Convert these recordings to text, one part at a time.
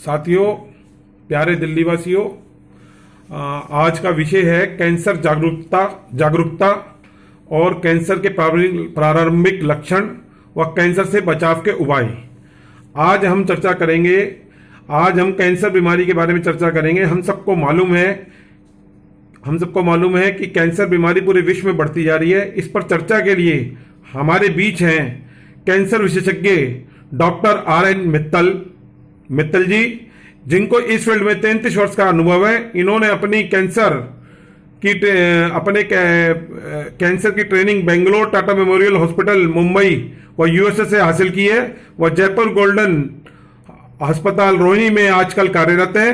साथियों, प्यारे दिल्ली वासियों, आज का विषय है कैंसर जागरूकता जागरूकता और कैंसर के प्रारंभिक लक्षण व कैंसर से बचाव के उपाय। आज हम चर्चा करेंगे। आज हम कैंसर बीमारी के बारे में चर्चा करेंगे। हम सबको मालूम है कि कैंसर बीमारी पूरे विश्व में बढ़ती जा रही है। इस पर चर्चा के लिए हमारे बीच हैं कैंसर विशेषज्ञ डॉक्टर RN मित्तल जी, जिनको इस फील्ड में 33 वर्ष का अनुभव है। इन्होंने कैंसर की training Bangalore Tata memorial hospital Mumbai व USA से हासिल की है। वह जयपुर गोल्डन अस्पताल रोहिणी में आजकल कार्यरत है।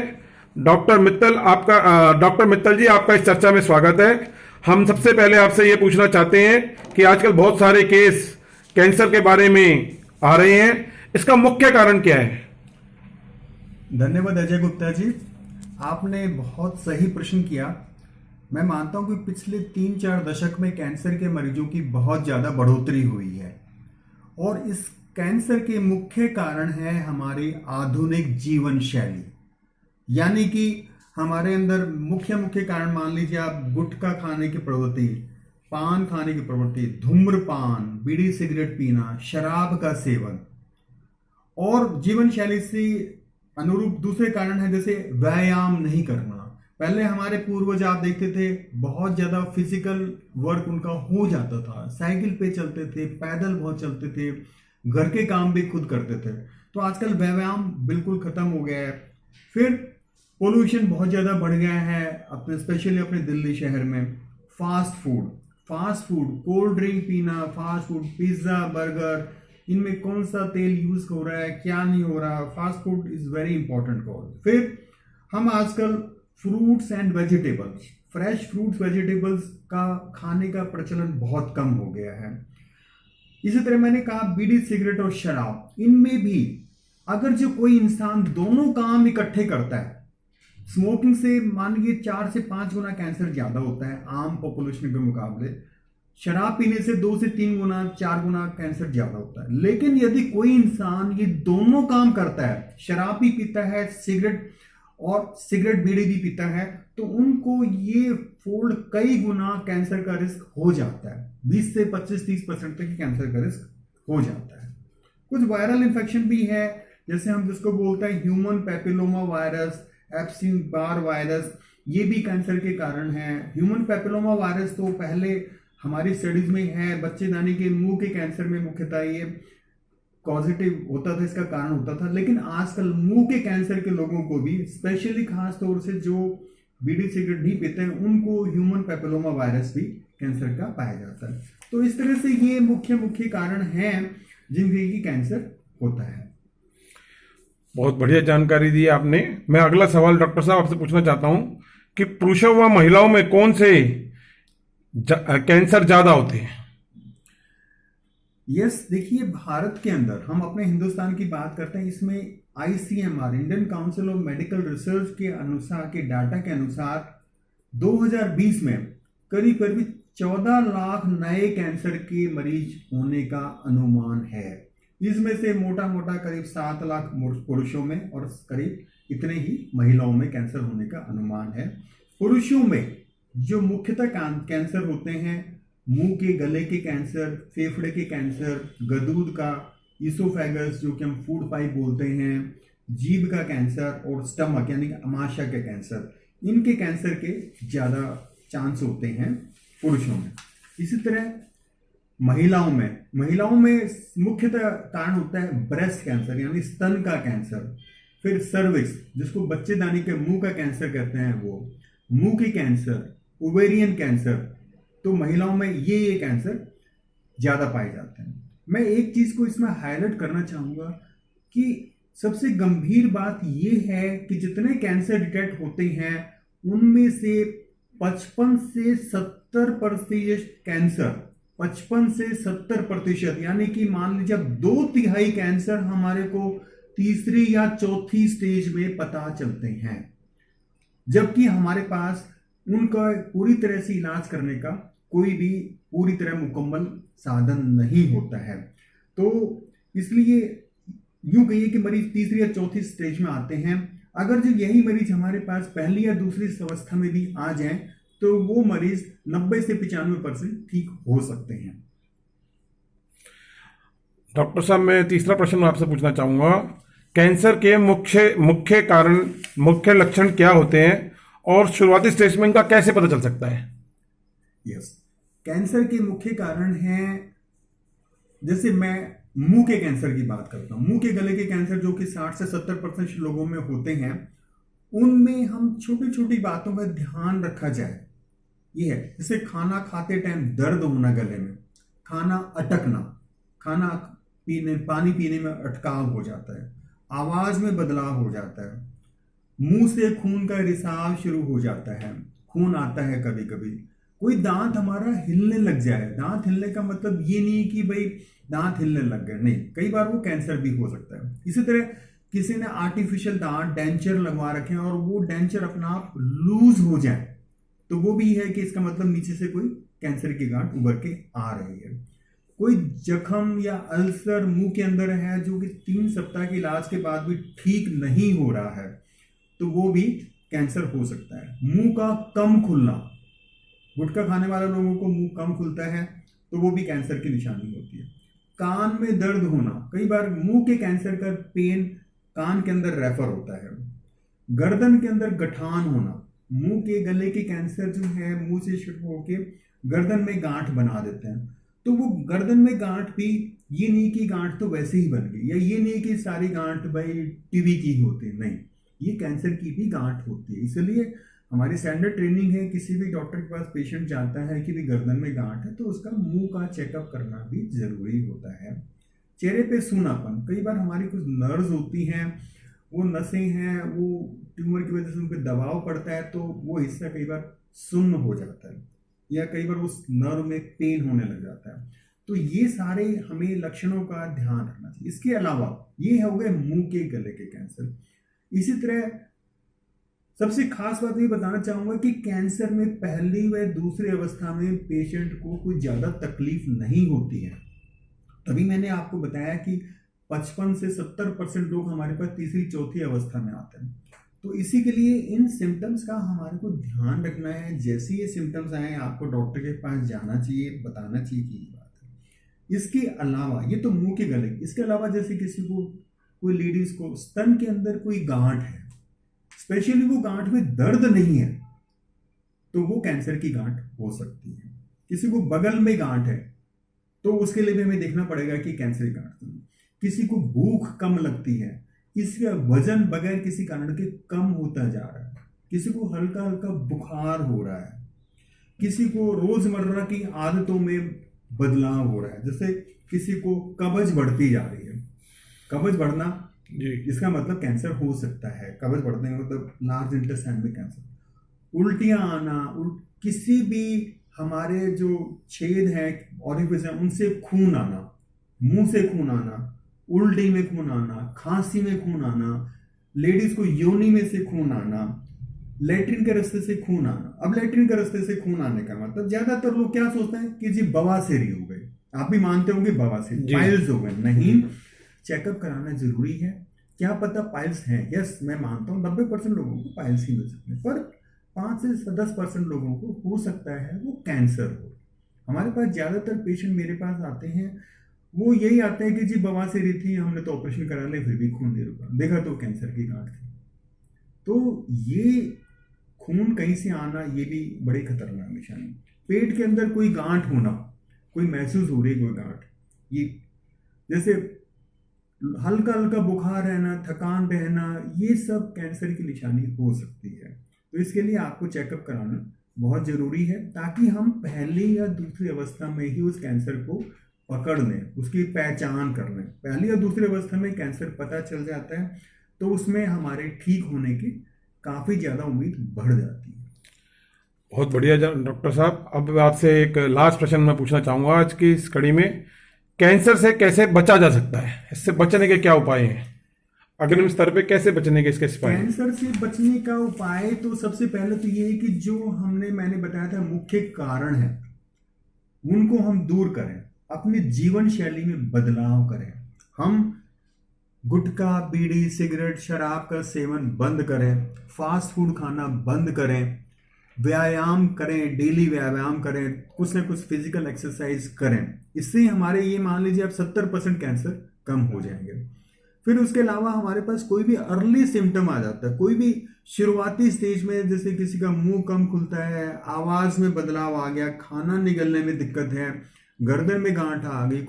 डॉक्टर मित्तल जी, आपका इस चर्चा में स्वागत है। हम सबसे पहले आपसे ये पूछना चाहते हैं कि आजकल बहुत सारे केस कैंसर के बारे में आ रहे हैं, इसका मुख्य कारण क्या है? धन्यवाद अजय गुप्ता जी, आपने बहुत सही प्रश्न किया। मैं मानता हूं कि पिछले 3-4 दशक में कैंसर के मरीजों की बहुत ज़्यादा बढ़ोतरी हुई है और इस कैंसर के मुख्य कारण है हमारी आधुनिक जीवन शैली। यानी कि हमारे अंदर मुख्य कारण मान लीजिए आप गुटखा खाने की प्रवृत्ति, पान खाने की प्रवृत्ति, धूम्रपान, बीड़ी सिगरेट पीना, शराब का सेवन और जीवन शैली से अनुरूप दूसरे कारण है जैसे व्यायाम नहीं करना। पहले हमारे पूर्वज आप देखते थे बहुत ज्यादा फिजिकल वर्क उनका हो जाता था, साइकिल पे चलते थे, पैदल बहुत चलते थे, घर के काम भी खुद करते थे। तो आजकल व्यायाम बिल्कुल खत्म हो गया है। फिर पोल्यूशन बहुत ज्यादा बढ़ गया है अपने, स्पेशली अपने दिल्ली शहर में। फास्ट फूड, कोल्ड ड्रिंक पीना, फास्ट फूड, पिज्जा, बर्गर, इनमें कौन सा तेल यूज हो रहा है, क्या नहीं हो रहा। Fast food is very important cause. फिर हम आजकल fruits and vegetables, fresh fruits vegetables का खाने का प्रचलन बहुत कम हो गया है। इसी तरह मैंने कहा बीड़ी सिगरेट और शराब, इनमें भी अगर जो कोई इंसान दोनों काम इकट्ठे करता है, स्मोकिंग से मान लीजिए 4 से 5 गुना कैंसर ज्यादा होता है आम पॉपुलेशन के मुकाबले। शराब पीने से 2 से 3 गुना 4 गुना कैंसर ज्यादा होता है। लेकिन यदि कोई इंसान ये दोनों काम करता है, शराब भी पीता है, सिगरेट बीड़ी भी पीता है, तो उनको ये फोल्ड कई गुना कैंसर का रिस्क हो जाता है। 20 से 25-30% तक कैंसर का रिस्क हो जाता है। कुछ वायरल इन्फेक्शन भी है, जैसे हम जिसको बोलते हैं human papilloma virus, Epstein Barr virus, ये भी कैंसर के कारण है। ह्यूमन पैपिलोमा वायरस तो पहले हमारी स्टडीज में है, बच्चेदानी के मुंह के कैंसर में मुख्यतः ये पॉजिटिव होता था, इसका कारण होता था। लेकिन आजकल मुंह के कैंसर के लोगों को भी, स्पेशली खास तौर से जो बीड़ी सिगरेट नहीं पीते हैं, उनको ह्यूमन पैपिलोमा वायरस भी कैंसर का पाया जाता है। तो इस तरह से ये मुख्य कारण हैं जिनसे कि कैंसर होता है। बहुत बढ़िया जानकारी दी आपने। मैं अगला सवाल डॉक्टर साहब आपसे पूछना चाहता हूं कि पुरुषों व महिलाओं में कौन से कैंसर ज्यादा होते हैं? देखिए, भारत के अंदर हम अपने हिंदुस्तान की बात करते हैं, इसमें ICMR, Indian council of medical research के अनुसार, के डाटा के अनुसार 2020 में करीब 14 लाख नए कैंसर के मरीज होने का अनुमान है। इसमें से मोटा करीब 7 लाख पुरुषों में और करीब इतने ही महिलाओं में कैंसर होने का अनुमान है। पुरुषों में जो मुख्यतः कैंसर होते हैं, मुंह के गले के कैंसर, फेफड़े के कैंसर, गदूद का, इसोफेगस जो कि हम फूड पाइप बोलते हैं, जीभ का कैंसर और स्टमक यानी अमाशय के कैंसर, इनके कैंसर के ज्यादा चांस होते हैं पुरुषों में। इसी तरह महिलाओं में मुख्यतः कारण होता है ब्रेस्ट कैंसर यानी स्तन का कैंसर, फिर सर्विक्स जिसको बच्चेदानी के मुंह का कैंसर कहते हैं, वो मुंह के कैंसर, ओवेरियन कैंसर, तो महिलाओं में ये कैंसर ज्यादा पाए जाते हैं। मैं एक चीज को इसमें हाईलाइट करना चाहूंगा कि सबसे गंभीर बात यह है कि जितने कैंसर डिटेक्ट होते हैं उनमें से 55 से 70% कैंसर, 55 से 70% यानी कि मान लीजिए अब 2/3 कैंसर हमारे को तीसरी या चौथी स्टेज में पता चलते हैं, जबकि हमारे पास उनका पूरी तरह से इलाज करने का कोई भी पूरी तरह मुकम्मल साधन नहीं होता है। तो इसलिए यूं कहिए कि मरीज तीसरी या चौथी स्टेज में आते हैं। अगर जो यही मरीज हमारे पास पहली या दूसरी अवस्था में भी आ जाए तो वो मरीज 90 से 95% ठीक हो सकते हैं। डॉक्टर साहब, मैं तीसरा प्रश्न आपसे पूछना चाहूंगा, कैंसर के मुख्य कारण, मुख्य लक्षण क्या होते हैं और शुरुआती स्टेज में इनका कैसे पता चल सकता है? यस, कैंसर के मुख्य कारण हैं, जैसे मैं मुंह के कैंसर की बात करता हूं, मुंह के गले के कैंसर जो कि 60 से 70% लोगों में होते हैं, उनमें हम छोटी छोटी बातों का ध्यान रखा जाए। ये है, जैसे खाना खाते टाइम दर्द होना गले में, खाना अटकना, खाना पीने, पानी पीने में अटकाव हो जाता है, आवाज में बदलाव हो जाता है, मुंह से खून का रिसाव शुरू हो जाता है, खून आता है कभी कभी, कोई दांत हमारा हिलने लग जाए। दांत हिलने का मतलब ये नहीं कि भाई दांत हिलने लग गए, नहीं, कई बार वो कैंसर भी हो सकता है। इसी तरह किसी ने आर्टिफिशियल दांत, डेंचर लगवा रखे हैं और वो डेंचर अपना आप लूज हो जाए तो वो भी है कि इसका मतलब नीचे से कोई कैंसर की गांठ उभर के आ रही है। कोई जख्म या अल्सर मुंह के अंदर है जो कि 3 सप्ताह के इलाज के बाद भी ठीक नहीं हो रहा है तो वो भी कैंसर हो सकता है। मुंह का कम खुलना, गुटखा खाने वाले लोगों को मुंह कम खुलता है तो वो भी कैंसर की निशानी होती है। कान में दर्द होना, कई बार मुंह के कैंसर का पेन कान के अंदर रेफर होता है। गर्दन के अंदर गठान होना, मुंह के गले के कैंसर जो है मुंह से शुरू होकर गर्दन में गांठ बना देते हैं, तो वो गर्दन में गांठ भी ये नहीं कि गांठ तो वैसे ही बन गई, या ये नहीं कि सारी गांठ भाई टीबी की होती है, नहीं, ये कैंसर की भी गांठ होती है। इसलिए हमारी स्टैंडर्ड ट्रेनिंग है, किसी भी डॉक्टर के पास पेशेंट जाता है कि भी गर्दन में गांठ है तो उसका मुंह का चेकअप करना भी जरूरी होता है। चेहरे पे सूनापन, कई बार हमारी कुछ नर्व्स होती हैं, वो नसें हैं, वो ट्यूमर की वजह से उन पर दबाव पड़ता है तो वो हिस्सा कई बार सुन्न हो जाता है, या कई बार उस नर्व में पेन होने लग जाता है। तो ये सारे हमें लक्षणों का ध्यान रखना चाहिए। इसके अलावा ये हो गए मुंह के गले के कैंसर। इसी तरह सबसे खास बात ये बताना चाहूंगा कि कैंसर में पहली व दूसरी अवस्था में पेशेंट को कोई ज्यादा तकलीफ नहीं होती है। तभी मैंने आपको बताया कि 55 से 70% लोग हमारे पास तीसरी चौथी अवस्था में आते हैं। तो इसी के लिए इन सिम्टम्स का हमारे को ध्यान रखना है। जैसे ये सिम्टम्स आए आपको डॉक्टर के पास जाना चाहिए, बताना चाहिए कि ये बात है। इसके अलावा ये तो मुंह के गले, इसके अलावा जैसे किसी को, कोई लेडीज को स्तन के अंदर कोई गांठ है, स्पेशली वो गांठ में दर्द नहीं है तो वो कैंसर की गांठ हो सकती है। किसी को बगल में गांठ है तो उसके लिए भी हमें देखना पड़ेगा कि कैंसर की गांठ नहीं। किसी को भूख कम लगती है, इसका वजन बगैर किसी कारण के कम होता जा रहा है, किसी को हल्का हल्का बुखार हो रहा है, किसी को रोजमर्रा की आदतों में बदलाव हो रहा है, जैसे किसी को कब्ज बढ़ती जा रही है। कब्ज बढ़ना जी, इसका मतलब कैंसर हो सकता है। कब्ज बढ़ने का मतलब लार्ज इंटेस्टाइन में कैंसर, उल्टियां आना, किसी भी हमारे जो छेद है, ऑरिफिस है, उनसे खून आना, मुंह से खून आना, उल्टी में खून आना, खांसी में खून आना, लेडीज को योनि में से खून आना, लेटरिन के रास्ते से खून आना। अब लेटरिन के रास्ते से खून आने का मतलब ज्यादातर लोग क्या सोचते हैं कि जी बवासीर हो गई, आप भी मानते होंगे बवासीर, पाइल्स हो गए। नहीं, चेकअप कराना जरूरी है। क्या पता पाइल्स हैं, यस मैं मानता हूँ 90% लोगों को पाइल्स ही मिल सकते हैं, पर 5 से 10% लोगों को हो सकता है वो कैंसर हो। हमारे पास ज्यादातर पेशेंट मेरे पास आते हैं, वो यही आते हैं कि जी बवासीर थी, हमने तो ऑपरेशन करा लिया, फिर भी खून नहीं रुका, देखा तो कैंसर की गांठ थी। तो ये खून कहीं से आना ये भी बड़ी खतरनाक निशानी। पेट के अंदर कोई गांठ होना, कोई महसूस हो रही कोई गांठ, ये जैसे हल्का हल्का बुखार रहना, थकान रहना, ये सब कैंसर की निशानी हो सकती है। तो इसके लिए आपको चेकअप कराना बहुत जरूरी है ताकि हम पहली या दूसरी अवस्था में ही उस कैंसर को पकड़ लें, उसकी पहचान कर लें। पहली या दूसरी अवस्था में कैंसर पता चल जाता है तो उसमें हमारे ठीक होने की काफी ज्यादा उम्मीद बढ़ जाती है। बहुत बढ़िया डॉक्टर साहब। अब आपसे एक लास्ट प्रश्न मैं पूछना चाहूंगा आज की इस कड़ी में, कैंसर से कैसे बचा जा सकता है, इससे बचने के क्या उपाय हैं, अग्रिम स्तर पे कैसे बचने के इसके उपाय? कैंसर से बचने का उपाय तो सबसे पहले तो ये है कि जो मैंने बताया था मुख्य कारण है उनको हम दूर करें, अपने जीवन शैली में बदलाव करें। हम गुटखा, बीड़ी, सिगरेट, शराब का सेवन बंद करें, फास्ट फूड खाना बंद करें, व्यायाम करें, डेली व्यायाम करें, कुछ ना कुछ फिजिकल एक्सरसाइज करें। इससे हमारे ये मान लीजिए आप 70% कैंसर कम हो जाएंगे। फिर उसके अलावा हमारे पास कोई भी अर्ली सिम्टम आ जाता है, कोई भी शुरुआती स्टेज में, जैसे किसी का मुंह कम खुलता है, आवाज में बदलाव आ गया, खाना निगलने में दिक्कत है, गर्दन में गांठ आ गई,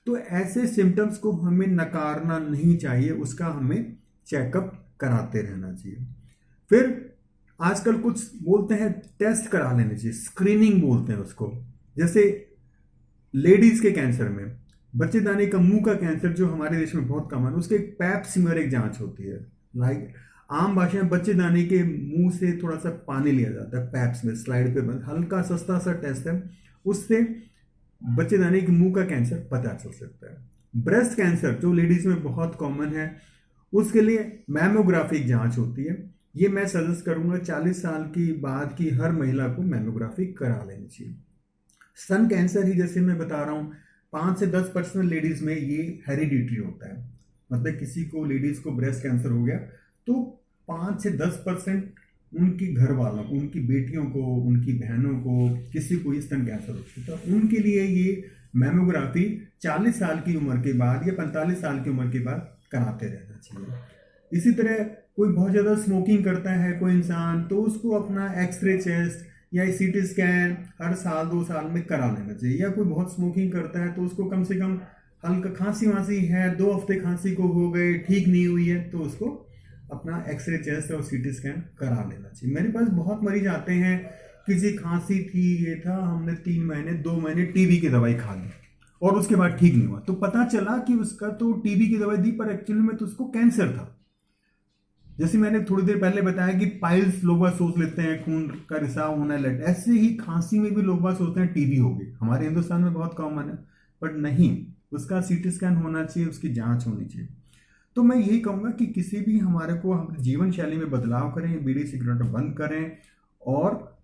तो ऐसे सिम्टम्स को हमें नकारना नहीं चाहिए, उसका हमें चेकअप कराते रहना चाहिए। फिर आजकल कुछ बोलते हैं टेस्ट करा लेने चाहिए, स्क्रीनिंग बोलते हैं उसको। जैसे लेडीज के कैंसर में, बच्चेदानी का मुंह का कैंसर जो हमारे देश में बहुत कॉमन है, उसके पैप स्मीयर एक जांच होती है। लाइक आम भाषा में बच्चेदानी के मुंह से थोड़ा सा पानी लिया जाता है, पैप्स में स्लाइड पे बंद, हल्का सस्ता सा टेस्ट है, उससे बच्चेदानी के मुंह का कैंसर पता चल सकता है। ब्रेस्ट कैंसर जो लेडीज में बहुत कॉमन है, उसके लिए मैमोग्राफी जांच होती है। ये मैं सजेस्ट करूंगा 40 साल की बाद की हर महिला को मैमोग्राफी करा लेनी चाहिए। स्तन कैंसर ही जैसे मैं बता रहा हूँ, 5 से 10% लेडीज में ये हेरिडिटरी होता है। मतलब किसी को, लेडीज को ब्रेस्ट कैंसर हो गया तो 5 से 10% उनकी घर वालों को, उनकी बेटियों को, उनकी बहनों को, किसी को स्तन कैंसर होता है, तो उनके लिए ये मैमोग्राफी 40 साल की उम्र के बाद या 45 साल की उम्र के बाद कराते रहना चाहिए। इसी तरह कोई बहुत ज़्यादा स्मोकिंग करता है कोई इंसान, तो उसको अपना एक्सरे चेस्ट या सीटी स्कैन हर साल 2 साल में करा लेना चाहिए। या कोई बहुत स्मोकिंग करता है तो उसको कम से कम हल्का खांसी वांसी है, 2 हफ्ते खांसी को हो गए, ठीक नहीं हुई है, तो उसको अपना एक्सरे चेस्ट और सीटी स्कैन करा लेना चाहिए। मेरे पास बहुत मरीज आते हैं, किसी खांसी थी, ये था, हमने 3 महीने 2 महीने टीबी की दवाई खा ली और उसके बाद ठीक नहीं हुआ, तो पता चला कि उसका तो टीबी की दवाई दी पर एक्चुअली में तो उसको कैंसर था। जैसे मैंने थोड़ी देर पहले बताया कि पाइल्स लोग बात सोच लेते हैं खून का रिसाव होना है, ऐसे ही खांसी में भी लोग बात सोचते हैं टीबी हो गई। हमारे हिंदुस्तान में बहुत कॉमन है, बट नहीं, उसका सीटी स्कैन होना चाहिए, उसकी जांच होनी चाहिए। तो मैं यही कहूँगा कि किसी भी हमारे जीवन शैली में बदलाव करें, बीड़ी सिगरेट बंद करें और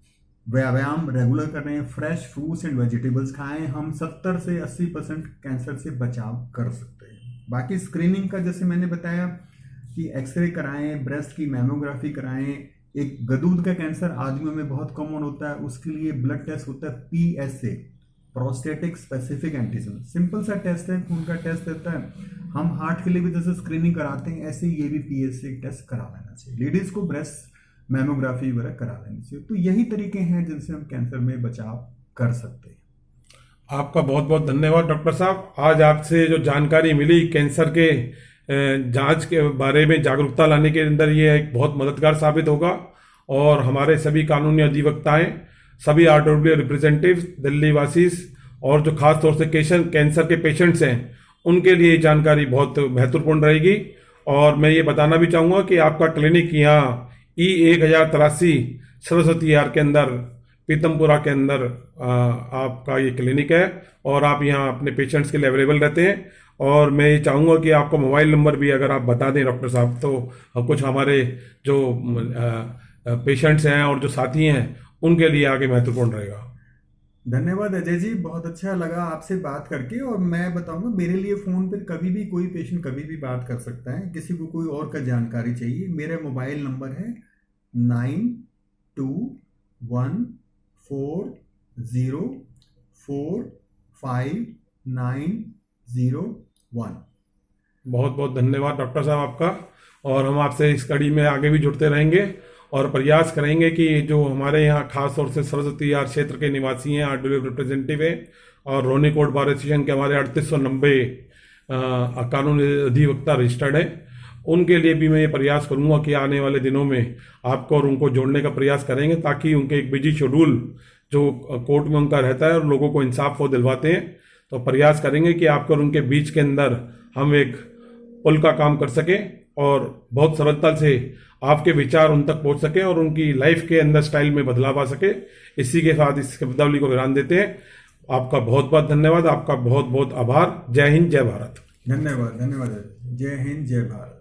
व्यायाम रेगुलर करें, फ्रेश फ्रूट्स एंड वेजिटेबल्स खाएं। हम 70 से 80% कैंसर से बचाव कर सकते हैं। बाकी स्क्रीनिंग का जैसे मैंने बताया कि एक्सरे कराएं, ब्रेस्ट की मैमोग्राफी कराएं। एक गदूद का कैंसर आदमियों में बहुत कॉमन होता है, उसके लिए ब्लड टेस्ट होता है PSA, prostatic specific antigen. Simple सा टेस्ट है, खून का टेस्ट रहता है। हम हार्ट के लिए भी जैसे स्क्रीनिंग कराते हैं, ऐसे ये भी PSA टेस्ट करा लेना चाहिए। लेडीज को ब्रेस्ट मैमोग्राफी वगैरह करा लेनी चाहिए। तो यही तरीके हैं जिनसे हम कैंसर में बचाव कर सकते हैं। आपका बहुत बहुत धन्यवाद डॉक्टर साहब। आज आपसे जो जानकारी मिली कैंसर के जांच के बारे में जागरूकता लाने के अंदर, ये एक बहुत मददगार साबित होगा। और हमारे सभी कानूनी अधिवक्ताएं, सभी RW रिप्रेजेंटेटिव्स, दिल्ली वासीज और जो खास तौर से कैंसर के पेशेंट्स हैं, उनके लिए ये जानकारी बहुत महत्वपूर्ण रहेगी। और मैं ये बताना भी चाहूँगा कि आपका क्लिनिक यहाँ E1083 सरस्वती विहार के अंदर, पीतमपुरा के अंदर आपका ये क्लिनिक है और आप यहाँ अपने पेशेंट्स के लिए अवेलेबल रहते हैं। और मैं ये चाहूँगा कि आपका मोबाइल नंबर भी अगर आप बता दें डॉक्टर साहब, तो कुछ हमारे जो पेशेंट्स हैं और जो साथी हैं उनके लिए आगे महत्वपूर्ण रहेगा। धन्यवाद अजय जी, बहुत अच्छा लगा आपसे बात करके। और मैं बताऊंगा, मेरे लिए फ़ोन पर कभी भी कोई पेशेंट कभी भी बात कर सकता है। किसी को कोई और का जानकारी चाहिए, मेरा मोबाइल नंबर है 9214045901। बहुत बहुत धन्यवाद डॉक्टर साहब आपका। और हम आपसे इस कड़ी में आगे भी जुड़ते रहेंगे और प्रयास करेंगे कि जो हमारे यहाँ खास तौर से सरस्वती विहार क्षेत्र के निवासी हैं, RW रिप्रेजेंटेटिव हैं और रोनी कोर्ट बार एसोसिएशन के हमारे 3890 कानूनी अधिवक्ता रजिस्टर्ड हैं, उनके लिए भी मैं ये प्रयास करूंगा कि आने वाले दिनों में आपको और उनको जोड़ने का प्रयास करेंगे, ताकि उनके एक बिजी शेड्यूल जो कोर्ट में उनका रहता है और लोगों को इंसाफ वो दिलवाते हैं, तो प्रयास करेंगे कि आपको और उनके बीच के अंदर हम एक पुल का काम कर सकें और बहुत सरलता से आपके विचार उन तक पहुंच सके और उनकी लाइफ के अंदर स्टाइल में बदलाव आ सके। इसी के साथ इस शब्दावली को विराम देते हैं। आपका बहुत बहुत धन्यवाद, आपका बहुत बहुत आभार। जय हिंद, जय भारत। धन्यवाद, धन्यवाद। जय हिंद, जय भारत।